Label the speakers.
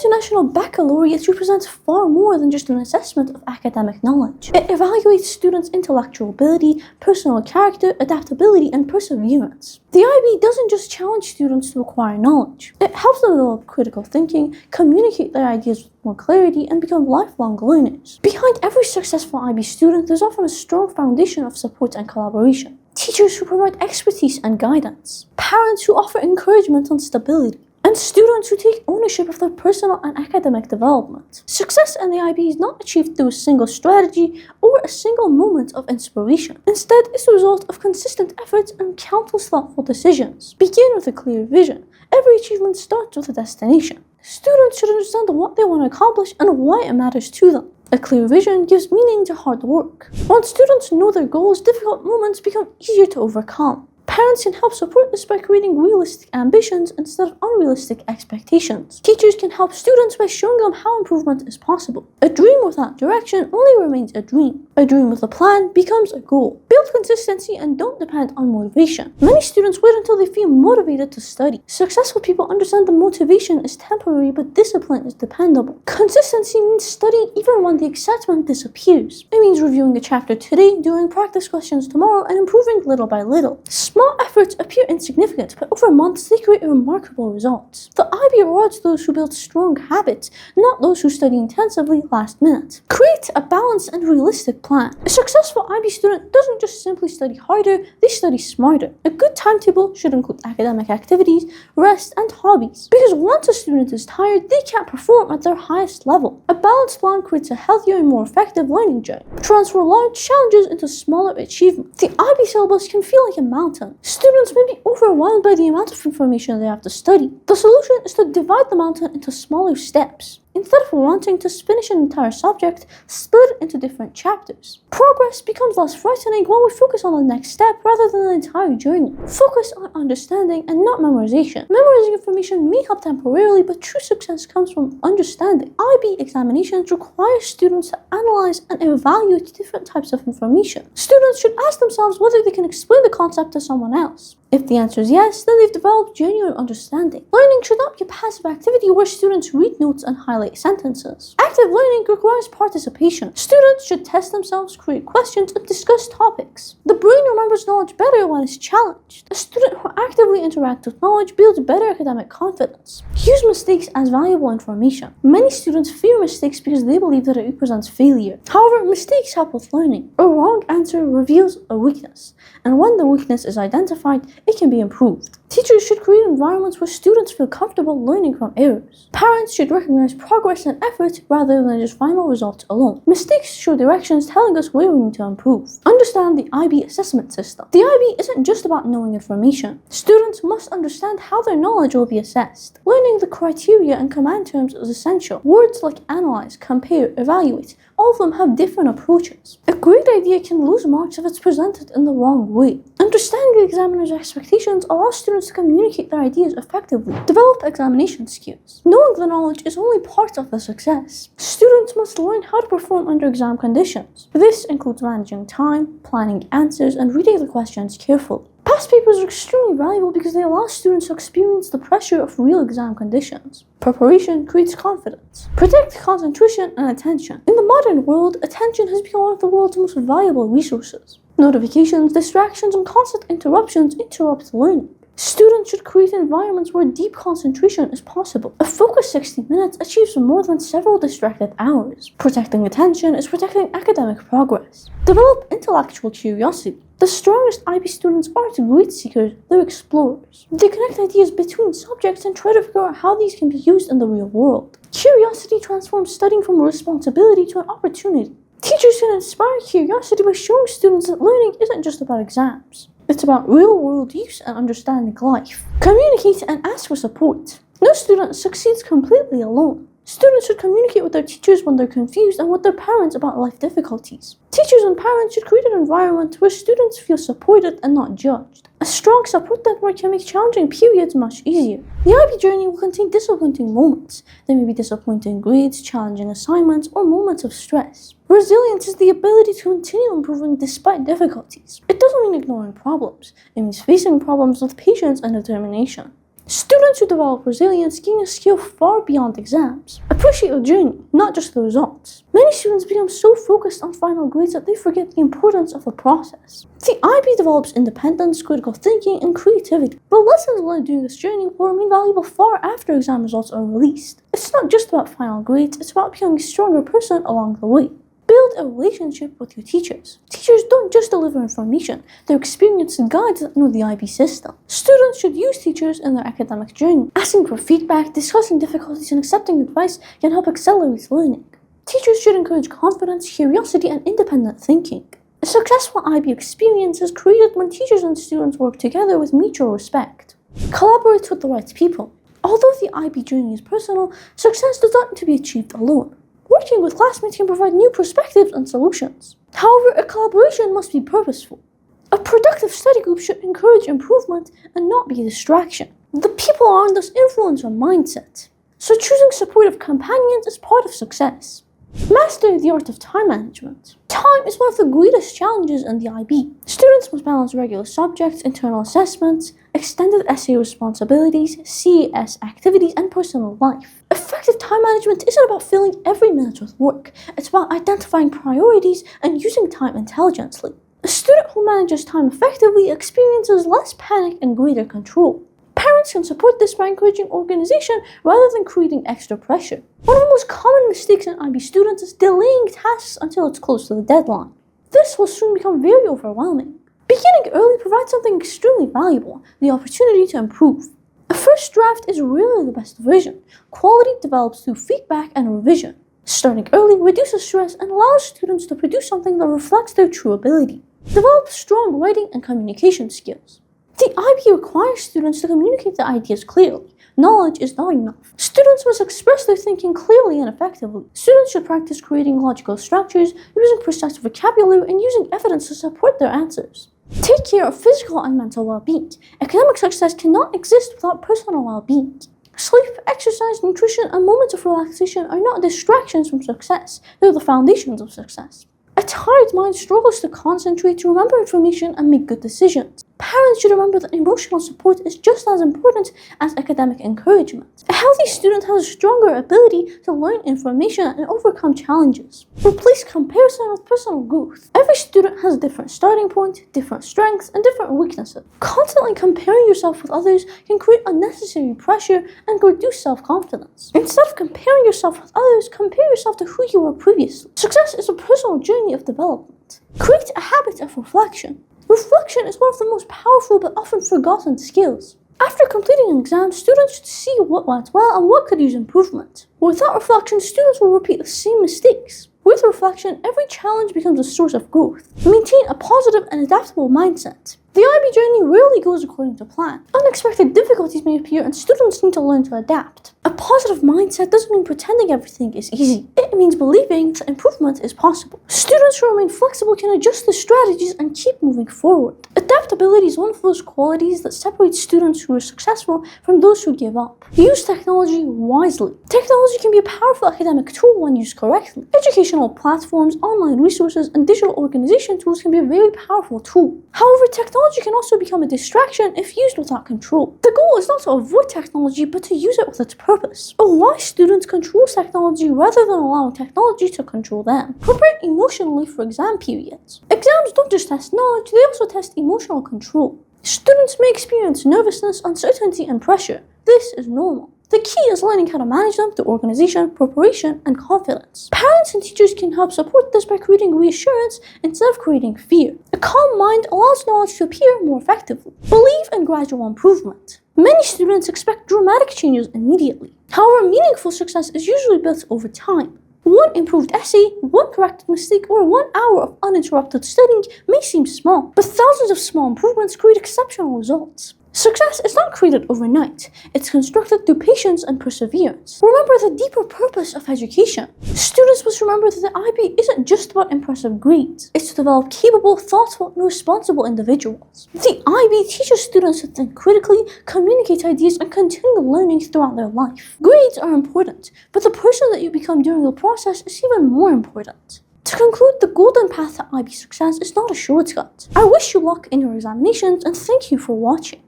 Speaker 1: International Baccalaureate represents far more than just an assessment of academic knowledge. It evaluates students' intellectual ability, personal character, adaptability, and perseverance. The IB doesn't just challenge students to acquire knowledge. It helps them develop critical thinking, communicate their ideas with more clarity, and become lifelong learners. Behind every successful IB student, there's often a strong foundation of support and collaboration. Teachers who provide expertise and guidance, parents who offer encouragement and stability, and students who take ownership of their personal and academic development. Success in the IB is not achieved through a single strategy or a single moment of inspiration. Instead, it's the result of consistent efforts and countless thoughtful decisions. Begin with a clear vision. Every achievement starts with a destination. Students should understand what they want to accomplish and why it matters to them. A clear vision gives meaning to hard work. Once students know their goals, difficult moments become easier to overcome. Parents can help support this by creating realistic ambitions instead of unrealistic expectations. Teachers can help students by showing them how improvement is possible. A dream without direction only remains a dream. A dream with a plan becomes a goal. Build consistency and don't depend on motivation. Many students wait until they feel motivated to study. Successful people understand that motivation is temporary but discipline is dependable. Consistency means studying even when the excitement disappears. It means reviewing a chapter today, doing practice questions tomorrow, and improving little by little. Small efforts appear insignificant, but over months they create remarkable results. The IB rewards those who build strong habits, not those who study intensively last minute. Create a balanced and realistic plan. A successful IB student doesn't just simply study harder, they study smarter. A good timetable should include academic activities, rest, and hobbies. Because once a student is tired, they can't perform at their highest level. A balanced plan creates a healthier and more effective learning journey. Transfer large challenges into smaller achievements. The IB syllabus can feel like a mountain. Students may be overwhelmed by the amount of information they have to study. The solution is to divide the mountain into smaller steps. Instead of wanting to finish an entire subject, split it into different chapters. Progress becomes less frightening when we focus on the next step rather than the entire journey. Focus on understanding and not memorization. Memorizing information may help temporarily, but true success comes from understanding. IB examinations require students to analyze and evaluate different types of information. Students should ask themselves whether they can explain the concept to someone else. If the answer is yes, then they've developed genuine understanding. Learning should not be a passive activity where students read notes and highlight sentences. Active learning requires participation. Students should test themselves, create questions, and discuss topics. The brain remembers knowledge better when it's challenged. A student who actively interacts with knowledge builds better academic confidence. Use mistakes as valuable information. Many students fear mistakes because they believe that it represents failure. However, mistakes help with learning. A wrong answer reveals a weakness, and when the weakness is identified, it can be improved. Teachers should create environments where students feel comfortable learning from errors. Parents should recognize progress and effort rather than just final results alone. Mistakes show directions telling us where we need to improve. Understand the IB assessment system. The IB isn't just about knowing information. Students must understand how their knowledge will be assessed. Learning the criteria and command terms is essential. Words like analyze, compare, evaluate, all of them have different approaches. A great idea can lose marks if it's presented in the wrong way. Understanding the examiner's expectations allows students to communicate their ideas effectively. Develop examination skills. Knowing the knowledge is only part of the success. Students must learn how to perform under exam conditions. This includes managing time, planning answers, and reading the questions carefully. Past papers are extremely valuable because they allow students to experience the pressure of real exam conditions. Preparation creates confidence. Protect concentration and attention. In the modern world, attention has become one of the world's most valuable resources. Notifications, distractions, and constant interruptions interrupt learning. Students should create environments where deep concentration is possible. A focused 60 minutes achieves more than several distracted hours. Protecting attention is protecting academic progress. Develop intellectual curiosity. The strongest IB students aren't great seekers, they're explorers. They connect ideas between subjects and try to figure out how these can be used in the real world. Curiosity transforms studying from a responsibility to an opportunity. Teachers can inspire curiosity by showing students that learning isn't just about exams. It's about real-world use and understanding life. Communicate and ask for support. No student succeeds completely alone. Students should communicate with their teachers when they're confused and with their parents about life difficulties. Teachers and parents should create an environment where students feel supported and not judged. A strong support network can make challenging periods much easier. The IB journey will contain disappointing moments. There may be disappointing grades, challenging assignments, or moments of stress. Resilience is the ability to continue improving despite difficulties. It doesn't mean ignoring problems. It means facing problems with patience and determination. Students who develop resilience gain a skill far beyond exams. Appreciate the journey, not just the results. Many students become so focused on final grades that they forget the importance of the process. The IB develops independence, critical thinking, and creativity. The lessons learned during this journey will remain valuable far after exam results are released. It's not just about final grades, it's about becoming a stronger person along the way. Build a relationship with your teachers. Teachers don't just deliver information, they're experienced guides that know the IB system. Students should use teachers in their academic journey. Asking for feedback, discussing difficulties, and accepting advice can help accelerate learning. Teachers should encourage confidence, curiosity, and independent thinking. A successful IB experience is created when teachers and students work together with mutual respect. Collaborate with the right people. Although the IB journey is personal, success does not need to be achieved alone. Working with classmates can provide new perspectives and solutions. However, a collaboration must be purposeful. A productive study group should encourage improvement and not be a distraction. The people around us influence our mindset, so choosing supportive companions is part of success. Master the art of time management. Time is one of the greatest challenges in the IB. Students must balance regular subjects, internal assessments, extended essay responsibilities, CAS activities, and personal life. Effective time management isn't about filling every minute with work. It's about identifying priorities and using time intelligently. A student who manages time effectively experiences less panic and greater control. Parents can support this by encouraging organization rather than creating extra pressure. One of the most common mistakes in IB students is delaying tasks until it's close to the deadline. This will soon become very overwhelming. Beginning early provides something extremely valuable, the opportunity to improve. A first draft is really the best version. Quality develops through feedback and revision. Starting early reduces stress and allows students to produce something that reflects their true ability. Develop strong writing and communication skills. The IB requires students to communicate their ideas clearly. Knowledge is not enough. Students must express their thinking clearly and effectively. Students should practice creating logical structures, using precise vocabulary, and using evidence to support their answers. Take care of physical and mental well-being. Academic success cannot exist without personal well-being. Sleep, exercise, nutrition, and moments of relaxation are not distractions from success. They're the foundations of success. A tired mind struggles to concentrate, to remember information, and make good decisions. Parents should remember that emotional support is just as important as academic encouragement. A healthy student has a stronger ability to learn information and overcome challenges. Replace comparison with personal growth. Every student has a different starting point, different strengths, and different weaknesses. Constantly comparing yourself with others can create unnecessary pressure and reduce self-confidence. Instead of comparing yourself with others, compare yourself to who you were previously. Success is a personal journey of development. Create a habit of reflection. Reflection is one of the most powerful but often forgotten skills. After completing an exam, students should see what went well and what could use improvement. Without reflection, students will repeat the same mistakes. With reflection, every challenge becomes a source of growth. Maintain a positive and adaptable mindset. The IB journey rarely goes according to plan. Unexpected difficulties may appear and students need to learn to adapt. A positive mindset doesn't mean pretending everything is easy. It means believing that improvement is possible. Students who remain flexible can adjust their strategies and keep moving forward. Adaptability is one of those qualities that separates students who are successful from those who give up. Use technology wisely. Technology can be a powerful academic tool when used correctly. Educational platforms, online resources, and digital organization tools can be a very powerful tool. However, technology can also become a distraction if used without control. The goal is not to avoid technology, but to use it with its purpose. A wise student controls technology rather than allowing technology to control them. Prepare emotionally for exam periods. Exams don't just test knowledge, they also test emotional control. Students may experience nervousness, uncertainty, and pressure. This is normal. The key is learning how to manage them through organization, preparation, and confidence. Parents and teachers can help support this by creating reassurance instead of creating fear. A calm mind allows knowledge to appear more effectively. Believe in gradual improvement. Many students expect dramatic changes immediately. However, meaningful success is usually built over time. One improved essay, one corrected mistake, or 1 hour of uninterrupted studying may seem small, but thousands of small improvements create exceptional results. Success is not created overnight. It's constructed through patience and perseverance. Remember the deeper purpose of education. Students must remember that the IB isn't just about impressive grades. It's to develop capable, thoughtful, and responsible individuals. The IB teaches students to think critically, communicate ideas, and continue learning throughout their life. Grades are important, but the person that you become during the process is even more important. To conclude, the golden path to IB success is not a shortcut. I wish you luck in your examinations and thank you for watching.